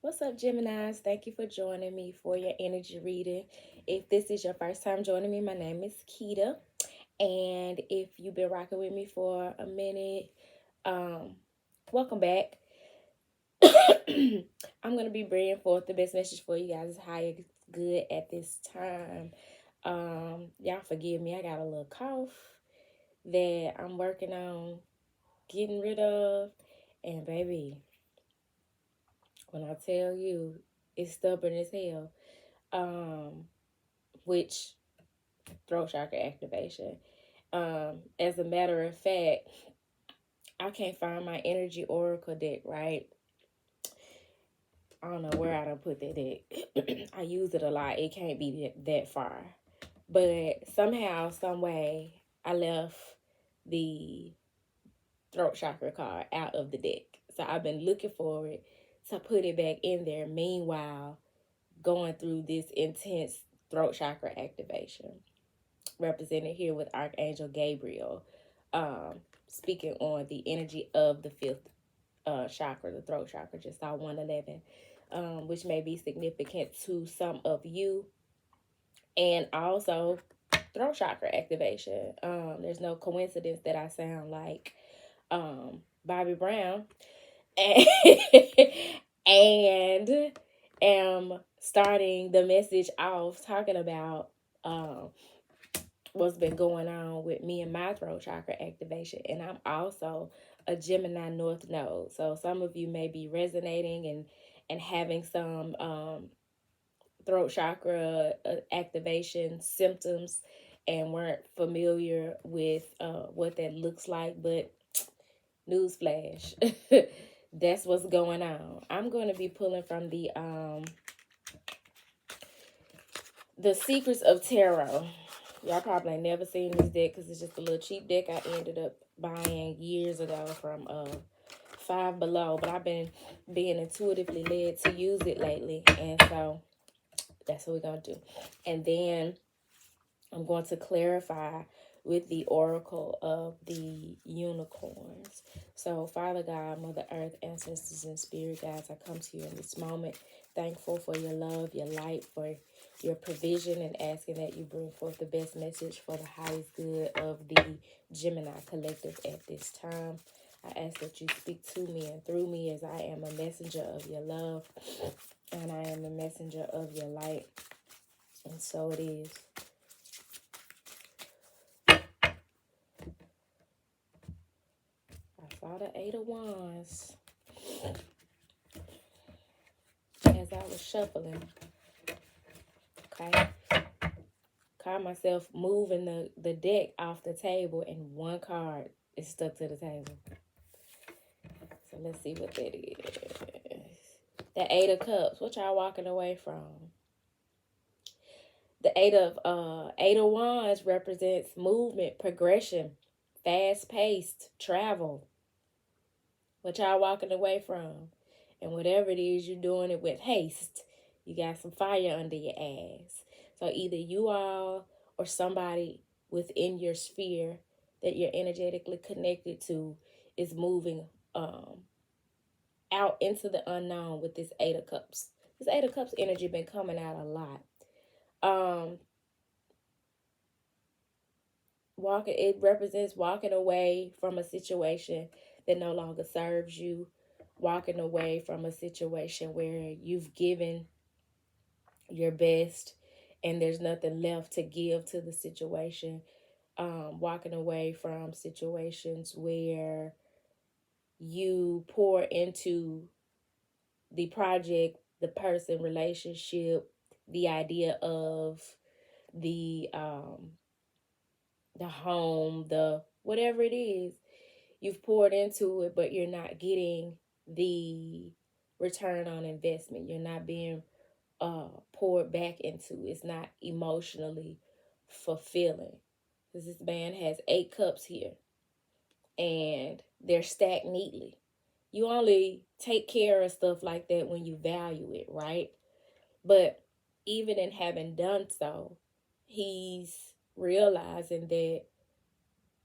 What's up, Geminis? Thank you for joining me for your energy reading. If this is your first time joining me, my name is Keita. And if you've been rocking with me for a minute, welcome back. I'm going to be bringing forth the best message for you guys. How you good at this time. Y'all forgive me. I got a little cough that I'm working on getting rid of. And baby, when I tell you, it's stubborn as hell. Which throat chakra activation. As a matter of fact, I can't find my energy oracle deck, right? I don't know where I done put that deck. I use it a lot. It can't be that far. But somehow, some way, I left the throat chakra card out of the deck. So I've been looking for it to put it back in there. Meanwhile, going through this intense throat chakra activation, represented here with Archangel Gabriel, speaking on the energy of the fifth chakra, the throat chakra. Just saw 111, which may be significant to some of you, and also throat chakra activation. There's no coincidence that I sound like Bobby Brown, and, and am starting the message off talking about what's been going on with me and my throat chakra activation. And I'm also a Gemini North Node. So some of you may be resonating and having some throat chakra activation symptoms and weren't familiar with what that looks like. But newsflash, that's what's going on. I'm going to be pulling from the Secrets of Tarot. Y'all probably ain't never seen this deck because it's just a little cheap deck I ended up buying years ago from Five Below. But I've been being intuitively led to use it lately. And so that's what we're going to do. And then I'm going to clarify with the Oracle of the Unicorns. So, Father God, Mother Earth, ancestors, and spirit guides, I come to you in this moment, thankful for your love, your light, for your provision, and asking that you bring forth the best message for the highest good of the Gemini collective at this time. I ask that you speak to me and through me, as I am a messenger of your love and I am a messenger of your light. And so it is. I saw the Eight of Wands as I was shuffling. Okay. Caught myself moving the deck off the table and one card is stuck to the table. So let's see what that is. The Eight of Cups. What y'all walking away from? The Eight of Wands represents movement, progression, fast-paced travel. What y'all walking away from? And whatever it is, you're doing it with haste. You got some fire under your ass. So either you all or somebody within your sphere that you're energetically connected to is moving out into the unknown with this Eight of Cups. This Eight of Cups energy been coming out a lot. It represents walking away from a situation that no longer serves you, walking away from a situation where you've given your best and there's nothing left to give to the situation, walking away from situations where you pour into the project, the person, relationship, the idea of the home, the whatever it is, you've poured into it, but you're not getting the return on investment. You're not being poured back into. It's not emotionally fulfilling. Because this man has 8 cups here, and they're stacked neatly. You only take care of stuff like that when you value it, right? But even in having done so, he's realizing that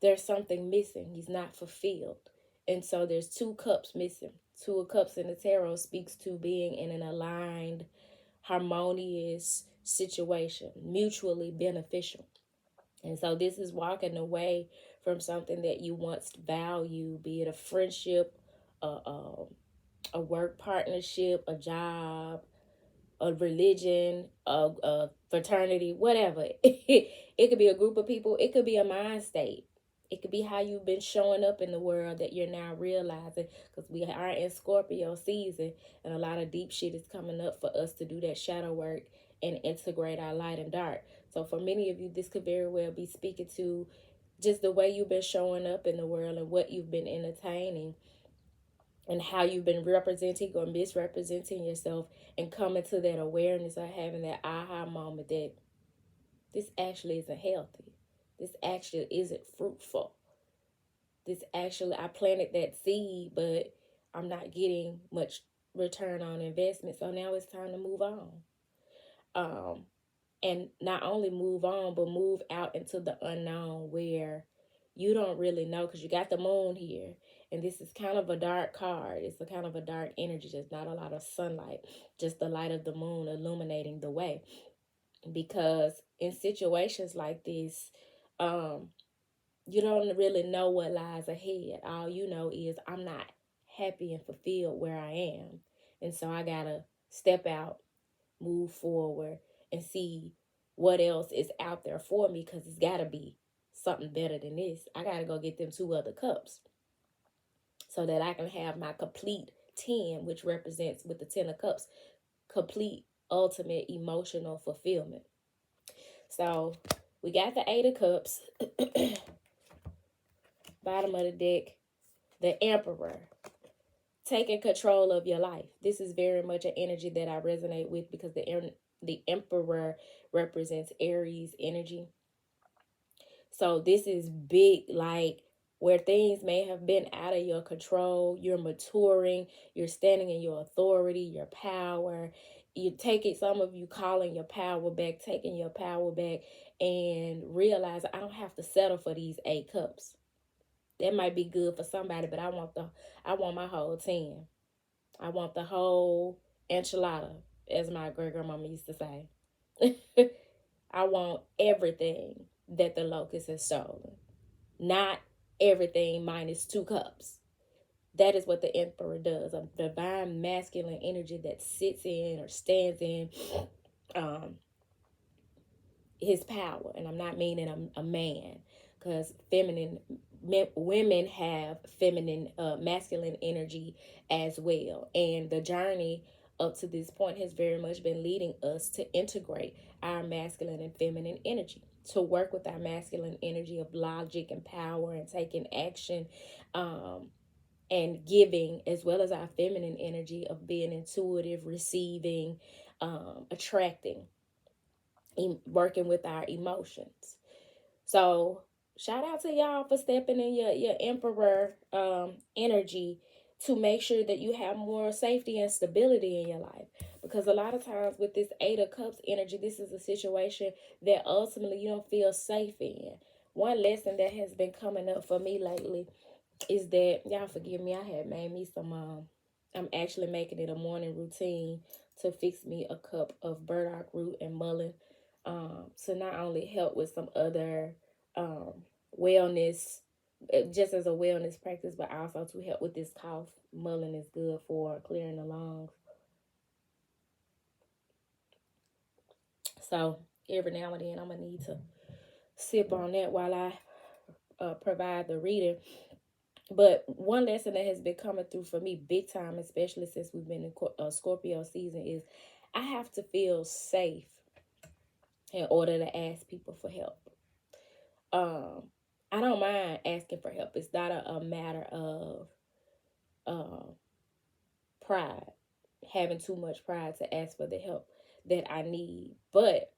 there's something missing. He's not fulfilled. And so there's 2 cups missing. Two of Cups in the tarot speaks to being in an aligned, harmonious situation, mutually beneficial. And so this is walking away from something that you once valued, be it a friendship, a work partnership, a job, a religion, a fraternity, whatever. It could be a group of people. It could be a mind state. It could be how you've been showing up in the world that you're now realizing, because we are in Scorpio season and a lot of deep shit is coming up for us to do that shadow work and integrate our light and dark. So for many of you, this could very well be speaking to just the way you've been showing up in the world and what you've been entertaining and how you've been representing or misrepresenting yourself, and coming to that awareness or having that aha moment that this actually isn't healthy. This actually isn't fruitful. This actually, I planted that seed, but I'm not getting much return on investment. So now it's time to move on. And not only move on, but move out into the unknown where you don't really know, because you got the moon here. And this is kind of a dark card. It's a kind of a dark energy. There's not a lot of sunlight, just the light of the moon illuminating the way. Because in situations like this, you don't really know what lies ahead. All you know is I'm not happy and fulfilled where I am. And so I got to step out, move forward, and see what else is out there for me, because it's got to be something better than this. I got to go get them 2 other cups so that I can have my complete 10, which represents, with the 10 of cups, complete ultimate emotional fulfillment. So we got the 8 of cups. Bottom of the deck, the Emperor, taking control of your life. This is very much an energy that I resonate with, because the Emperor represents Aries energy. So this is big, like where things may have been out of your control. You're maturing. You're standing in your authority, your power. You take it, some of you calling your power back, taking your power back, and realize I don't have to settle for these 8 cups. That might be good for somebody, but I want my whole 10. I want the whole enchilada, as my great grandmama used to say. I want everything that the locust has stolen, not everything minus 2 cups. That is what the Emperor does. A divine masculine energy that sits in or stands in his power. And I'm not meaning a man, because women have feminine, masculine energy as well. And the journey up to this point has very much been leading us to integrate our masculine and feminine energy, to work with our masculine energy of logic and power and taking action, and giving, as well as our feminine energy of being intuitive, receiving, attracting, working with our emotions. So shout out to y'all for stepping in your Emperor energy to make sure that you have more safety and stability in your life. Because a lot of times with this 8 of Cups energy, this is a situation that ultimately you don't feel safe in. One lesson that has been coming up for me lately is that, y'all forgive me, I had made me some, I'm actually making it a morning routine to fix me a cup of burdock root and mullein, to not only help with some other wellness, just as a wellness practice, but also to help with this cough. Mullein is good for clearing the lungs. So every now and then I'm going to need to sip on that while I provide the reading. But one lesson that has been coming through for me big time, especially since we've been in Scorpio season, is I have to feel safe in order to ask people for help. I don't mind asking for help. It's not a matter of pride, having too much pride to ask for the help that I need. But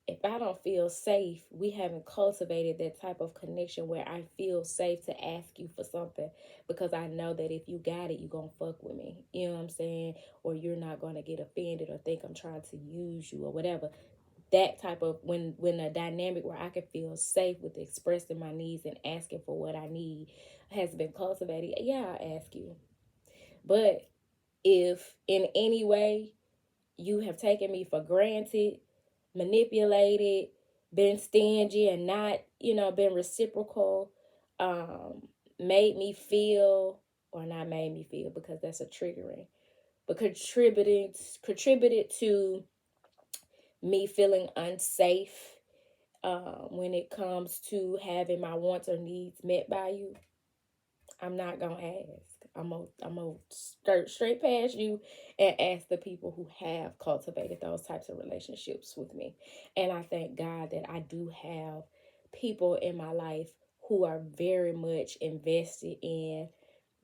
if I don't feel safe, we haven't cultivated that type of connection where I feel safe to ask you for something, because I know that if you got it, you're going to fuck with me. You know what I'm saying? Or you're not going to get offended or think I'm trying to use you or whatever. That type of, when a dynamic where I can feel safe with expressing my needs and asking for what I need has been cultivated, yeah, I'll ask you. But if in any way you have taken me for granted, manipulated, been stingy, and not, been reciprocal, made me feel, or not made me feel because that's a triggering, but contributed to me feeling unsafe when it comes to having my wants or needs met by you, I'm not gonna ask. I'm gonna skirt straight past you and ask the people who have cultivated those types of relationships with me. And I thank God that I do have people in my life who are very much invested in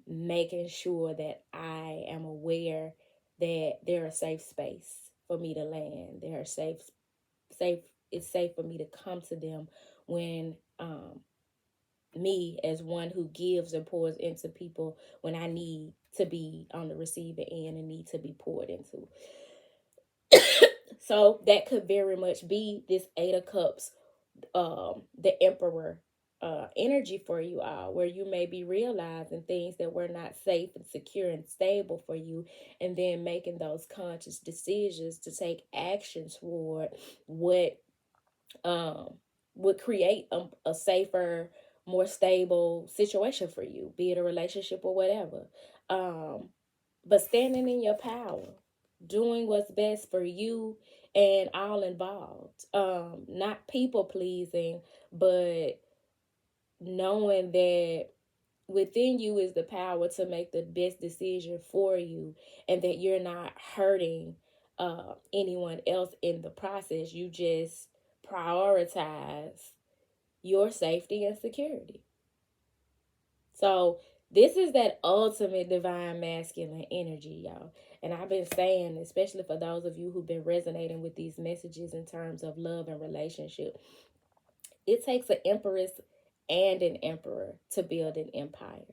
making sure that I am aware that they're a safe space for me to land. They're safe. It's safe for me to come to them when me as one who gives and pours into people when I need to be on the receiver end and need to be poured into. So that could very much be this Eight of Cups, the Emperor energy for you all, where you may be realizing things that were not safe and secure and stable for you, and then making those conscious decisions to take action toward what would create a safer, more stable situation for you, be it a relationship or whatever. But standing in your power, doing what's best for you and all involved. Not people pleasing, but knowing that within you is the power to make the best decision for you, and that you're not hurting anyone else in the process. You just prioritize your safety and security. So this is that ultimate divine masculine energy, y'all. And I've been saying, especially for those of you who've been resonating with these messages in terms of love and relationship, it takes an empress and an emperor to build an empire.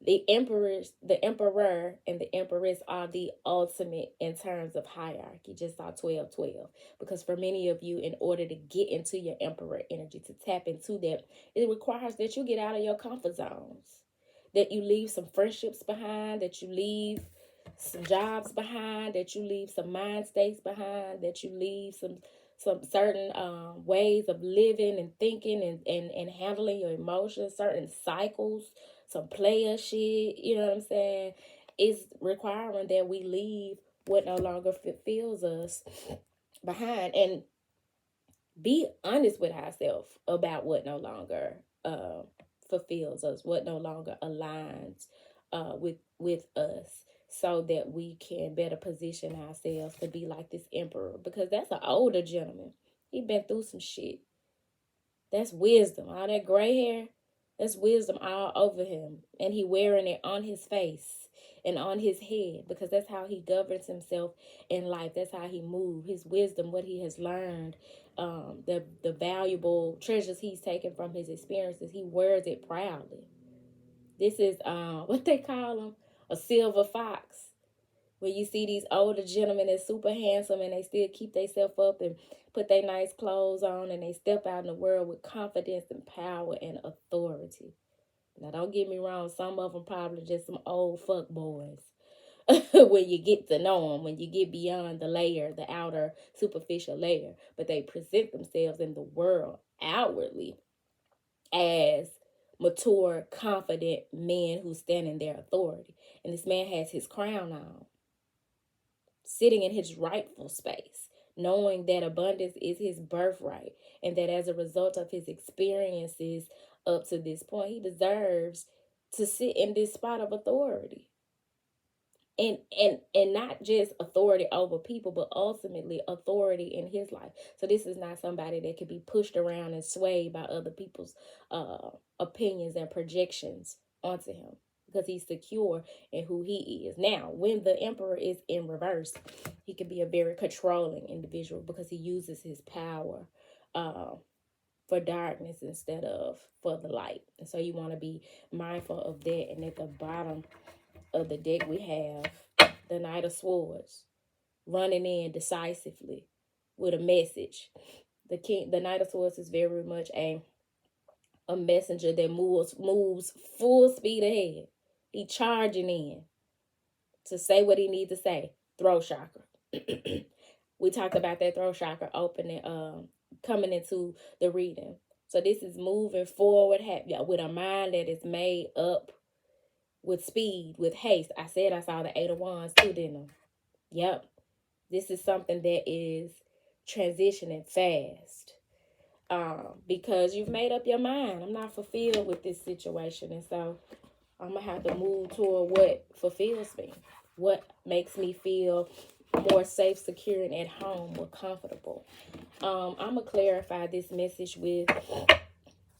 The emperor and the empress are the ultimate in terms of hierarchy. Just saw 12-12. Because for many of you, in order to get into your emperor energy, to tap into that, it requires that you get out of your comfort zones, that you leave some friendships behind, that you leave some jobs behind, that you leave some mind states behind, that you leave some certain ways of living and thinking and handling your emotions, certain cycles, some player shit, you know what I'm saying? It's requiring that we leave what no longer fulfills us behind, and be honest with ourselves about what no longer fulfills us, what no longer aligns with us, so that we can better position ourselves to be like this emperor. Because that's an older gentleman. He been through some shit. That's wisdom. All that gray hair, that's wisdom all over him. And he wearing it on his face and on his head, because that's how he governs himself in life. That's how he moves. His wisdom, what he has learned, the valuable treasures he's taken from his experiences, he wears it proudly. This is what they call him, a silver fox. When you see these older gentlemen that's super handsome and they still keep themselves up and put their nice clothes on, and they step out in the world with confidence and power and authority. Now, don't get me wrong, some of them probably just some old fuck boys. When you get to know them, when you get beyond the layer, the outer superficial layer, but they present themselves in the world outwardly as mature, confident men who stand in their authority. And this man has his crown on, sitting in his rightful space, knowing that abundance is his birthright, and that as a result of his experiences up to this point, he deserves to sit in this spot of authority. And not just authority over people, but ultimately authority in his life. So this is not somebody that could be pushed around and swayed by other people's opinions and projections onto him, because he's secure in who he is. Now, when the emperor is in reverse, he can be a very controlling individual, because he uses his power for darkness instead of for the light. And so you want to be mindful of that. And at the bottom of the deck, we have the Knight of Swords, running in decisively with a message. The Knight of Swords is very much a messenger that moves full speed ahead. He charging in. to say what he needs to say. Throat chakra. We talked about that throat chakra opening, coming into the reading. So this is moving forward with a mind that is made up with speed, with haste. I said I saw the 8 of Wands too, didn't I? Yep. This is something that is transitioning fast. Because you've made up your mind. I'm not fulfilled with this situation. And so I'm going to have to move toward what fulfills me. What makes me feel more safe, secure, and at home, more comfortable. I'm going to clarify this message with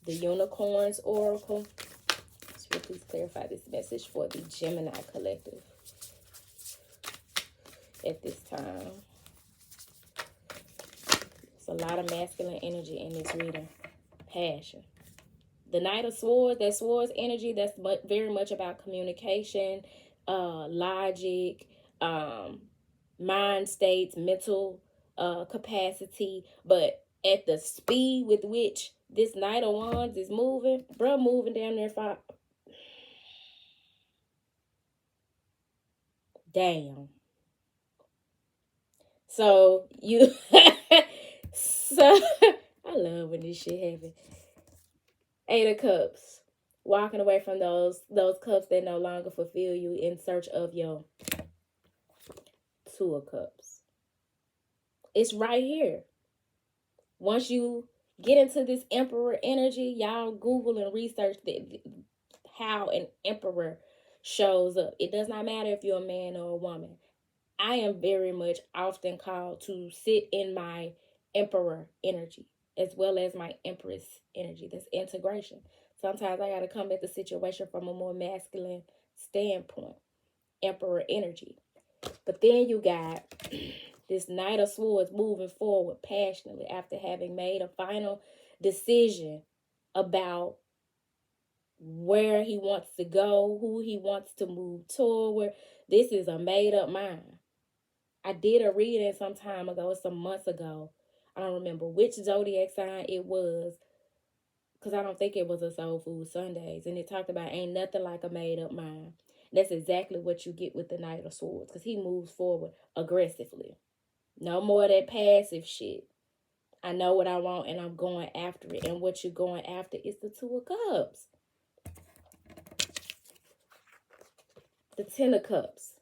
the Unicorns Oracle. So please clarify this message for the Gemini collective at this time. There's a lot of masculine energy in this reading. Passion. The Knight of Swords, that Swords energy, that's very much about communication, logic, mind states, mental capacity. But at the speed with which this Knight of Wands is moving, bruh, moving down there far. Damn. So you so I love when this shit happens. 8 of Cups. Walking away from those cups that no longer fulfill you in search of your 2 of Cups. It's right here. Once you get into this Emperor energy, y'all Google and research how an Emperor shows up. It does not matter if you're a man or a woman. I am very much often called to sit in my Emperor energy as well as my Empress energy. That's integration. Sometimes I got to come at the situation from a more masculine standpoint. Emperor energy. But then you got this Knight of Swords moving forward passionately after having made a final decision about where he wants to go, who he wants to move toward. This is a made up mind. I did a reading some time ago, some months ago. I don't remember which zodiac sign it was, because I don't think it was a Soul Food Sundays. And it talked about ain't nothing like a made up mind. That's exactly what you get with the Knight of Swords, because he moves forward aggressively. No more of that passive shit. I know what I want and I'm going after it. And what you're going after is the 2 of Cups. The 10 of Cups.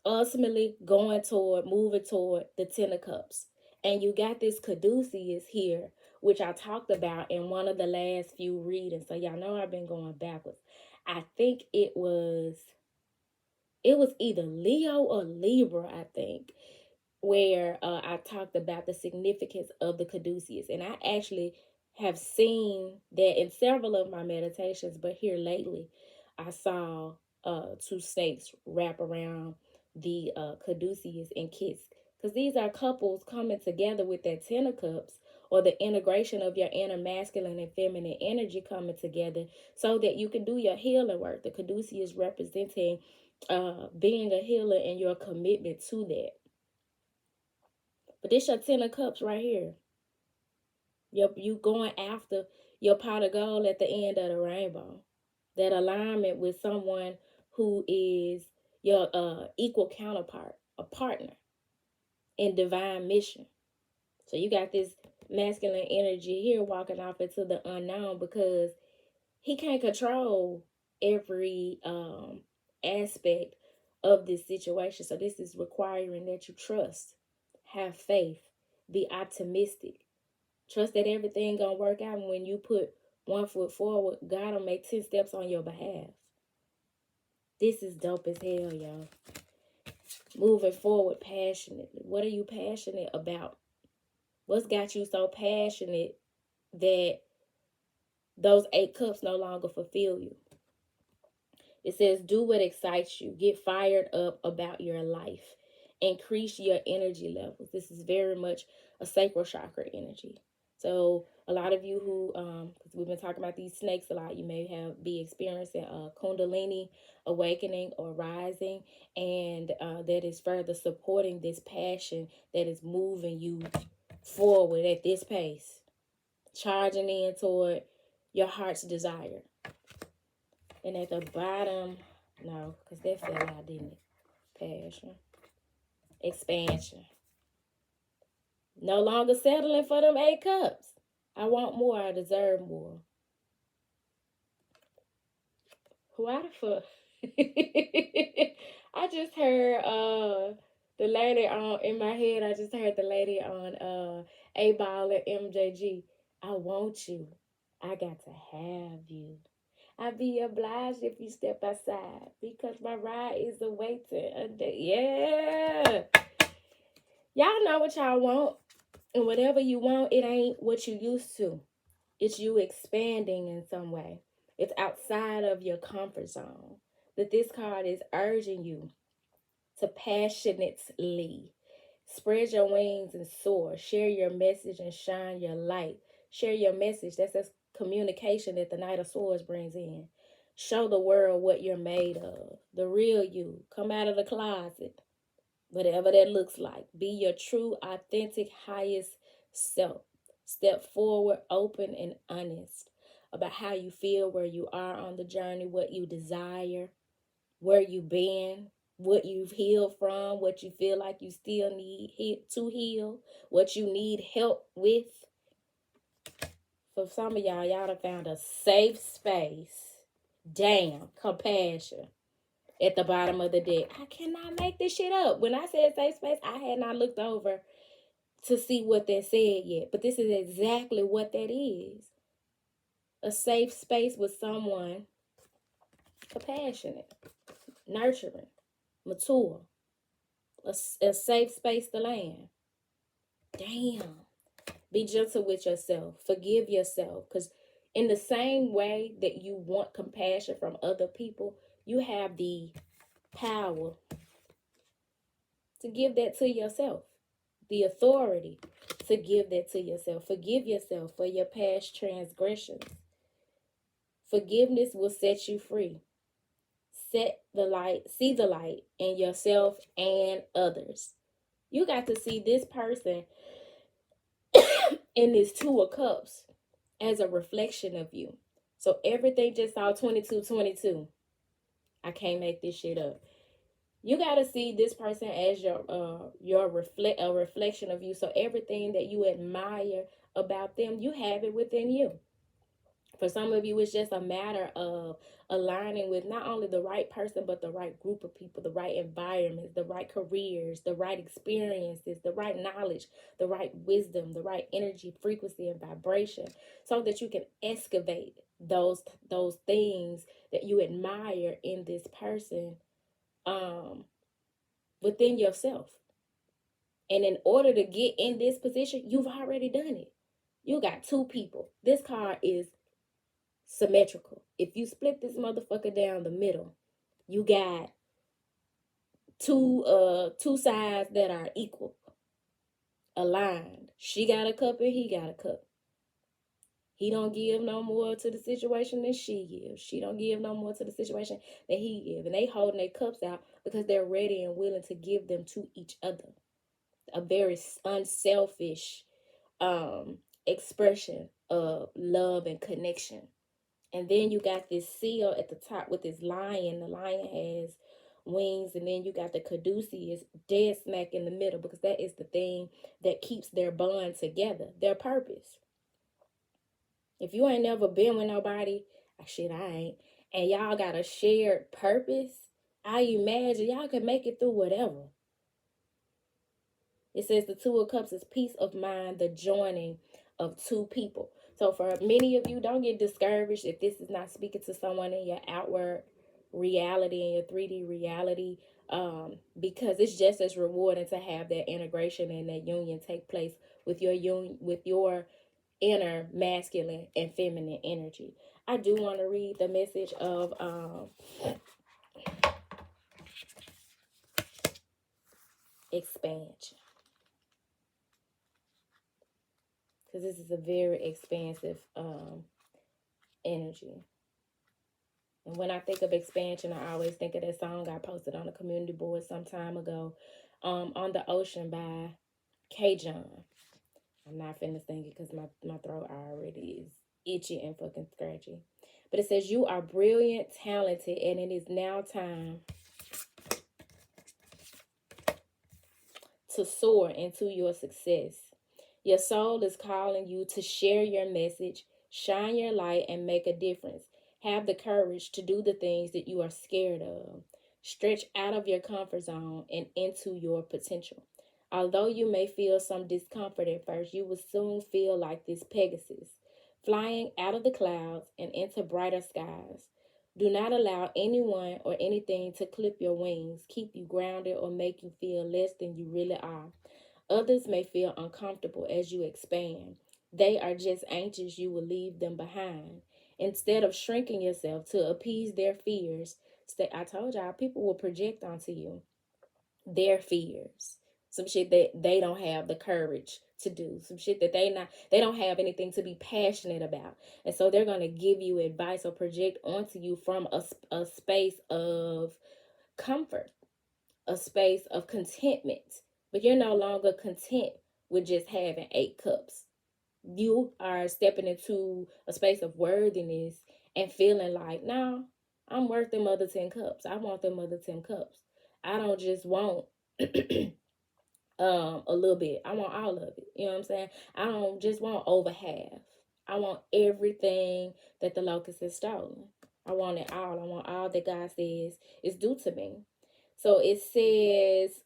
Ultimately moving toward the 10 of Cups. And you got this Caduceus here, which I talked about in one of the last few readings. So y'all know I've been going backwards. I think it was either Leo or Libra, I think, where I talked about the significance of the Caduceus. And I actually have seen that in several of my meditations, but here lately, I saw 2 snakes wrap around the Caduceus and kiss. Because these are couples coming together with that 10 of Cups, or the integration of your inner masculine and feminine energy coming together so that you can do your healing work. The Caduceus representing being a healer and your commitment to that. But this your 10 of Cups right here. You going after your pot of gold at the end of the rainbow. That alignment with someone who is your equal counterpart, a partner in divine mission. So you got this masculine energy here walking off into the unknown because he can't control every aspect of this situation. So this is requiring that you trust, have faith, be optimistic. Trust that everything gonna work out, and when you put 1 foot forward, God will make 10 steps on your behalf. This is dope as hell, y'all. Moving forward passionately. What are you passionate about? What's got you so passionate that those 8 cups no longer fulfill you? It says, do what excites you. Get fired up about your life. Increase your energy levels. This is very much a sacral chakra energy. So a lot of you who, because we've been talking about these snakes a lot, you may be experiencing a Kundalini awakening or rising, and that is further supporting this passion that is moving you forward at this pace, charging in toward your heart's desire. And at the bottom, no, because that fell out, didn't it? Passion. Expansion. No longer settling for them 8 cups. I want more. I deserve more. Why the fuck? I just heard the lady on in my head. I just heard the lady on A Ball and MJG. I want you. I got to have you. I'd be obliged if you step aside because my ride is awaiting. Yeah. Y'all know what y'all want. And whatever you want, it ain't what you used to. It's you expanding in some way. It's outside of your comfort zone. That this card is urging you to passionately spread your wings and soar. Share your message and shine your light. Share your message. That's a communication that the Knight of Swords brings in. Show the world what you're made of. The real you. Come out of the closet. Whatever that looks like. Be your true, authentic, highest self. Step forward, open and honest about how you feel, where you are on the journey, what you desire, where you've been, what you've healed from, what you feel like you still need to heal, what you need help with. For some of y'all done found a safe space. Damn, compassion. At the bottom of the deck. I cannot make this shit up. When I said safe space, I had not looked over to see what that said yet. But this is exactly what that is. A safe space with someone compassionate, nurturing, mature. A safe space to land. Damn. Be gentle with yourself. Forgive yourself. Because in the same way that you want compassion from other people, you have the power to give that to yourself. The authority to give that to yourself. Forgive yourself for your past transgressions. Forgiveness will set you free. See the light in yourself and others. You got to see this person in this 2 of Cups as a reflection of you. So everything just saw 22-22. I can't make this shit up. You got to see this person as a reflection of you. So everything that you admire about them, you have it within you. For some of you, it's just a matter of aligning with not only the right person, but the right group of people, the right environments, the right careers, the right experiences, the right knowledge, the right wisdom, the right energy, frequency, and vibration, so that you can excavate those things that you admire in this person within yourself. And in order to get in this position, you've already done it. You got 2 people. This card is symmetrical. If you split this motherfucker down the middle, you got two sides that are equal, aligned. She got a cup and he got a cup. He don't give no more to the situation than she gives. She don't give no more to the situation than he gives. And they holding their cups out because they're ready and willing to give them to each other. A very unselfish expression of love and connection. And then you got this seal at the top with this lion. The lion has wings. And then you got the caduceus dead smack in the middle, because that is the thing that keeps their bond together, their purpose. If you ain't never been with nobody, shit, I ain't, and y'all got a shared purpose, I imagine y'all can make it through whatever. It says the 2 of Cups is peace of mind, the joining of 2 people. So for many of you, don't get discouraged if this is not speaking to someone in your outward reality, in your 3D reality, because it's just as rewarding to have that integration and that union take place with your inner masculine and feminine energy. I do want to read the message of expansion, because this is a very expansive energy. And when I think of expansion, I always think of that song I posted on the community board some time ago, On the Ocean by K. John. I'm not finna sing it because my throat already is itchy and fucking scratchy. But it says, you are brilliant, talented, and it is now time to soar into your success. Your soul is calling you to share your message, shine your light, and make a difference. Have the courage to do the things that you are scared of. Stretch out of your comfort zone and into your potential. Although you may feel some discomfort at first, you will soon feel like this Pegasus, flying out of the clouds and into brighter skies. Do not allow anyone or anything to clip your wings, keep you grounded, or make you feel less than you really are. Others may feel uncomfortable as you expand. They are just anxious you will leave them behind. Instead of shrinking yourself to appease their fears, I told y'all, people will project onto you their fears. Some shit that they don't have the courage to do. Some shit that they don't have anything to be passionate about. And so they're going to give you advice or project onto you from a space of comfort, a space of contentment. But you're no longer content with just having 8 cups. You are stepping into a space of worthiness and feeling like, no, I'm worth them other 10 cups. I want them other 10 cups. I don't just want a little bit. I want all of it. You know what I'm saying? I don't just want over half. I want everything that the locust has stolen. I want it all. I want all that God says is due to me. So it says,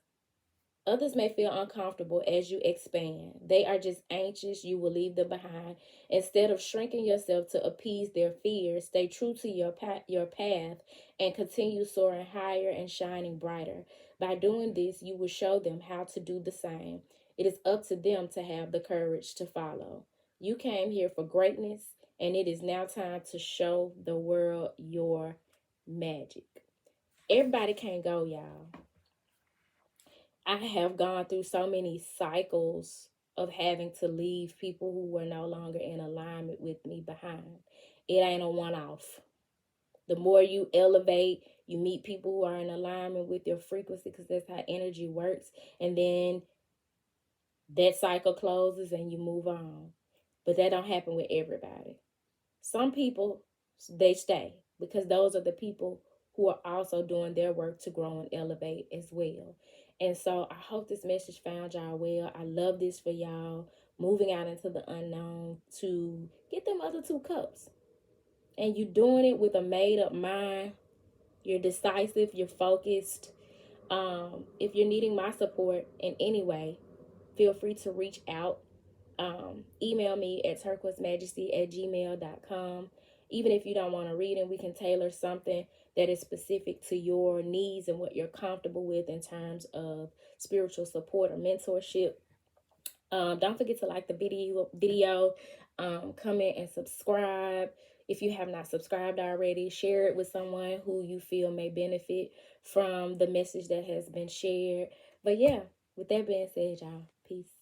others may feel uncomfortable as you expand. They are just anxious you will leave them behind. Instead of shrinking yourself to appease their fears, stay true to your path and continue soaring higher and shining brighter. By doing this, you will show them how to do the same. It is up to them to have the courage to follow. You came here for greatness, and it is now time to show the world your magic. Everybody can't go, y'all. I have gone through so many cycles of having to leave people who were no longer in alignment with me behind. It ain't a one-off. The more you elevate, you meet people who are in alignment with your frequency, because that's how energy works. And then that cycle closes and you move on. But that don't happen with everybody. Some people, they stay, because those are the people who are also doing their work to grow and elevate as well. And so I hope this message found y'all well. I love this for y'all, moving out into the unknown to get them other 2 cups. And you doing it with a made up mind. You're decisive, you're focused. If you're needing my support in any way, feel free to reach out. Email me at turquoisemajesty@gmail.com. Even if you don't want to read it, we can tailor something that is specific to your needs and what you're comfortable with in terms of spiritual support or mentorship. Don't forget to like the video, comment and subscribe. If you have not subscribed already, share it with someone who you feel may benefit from the message that has been shared. But yeah, with that being said, y'all, peace.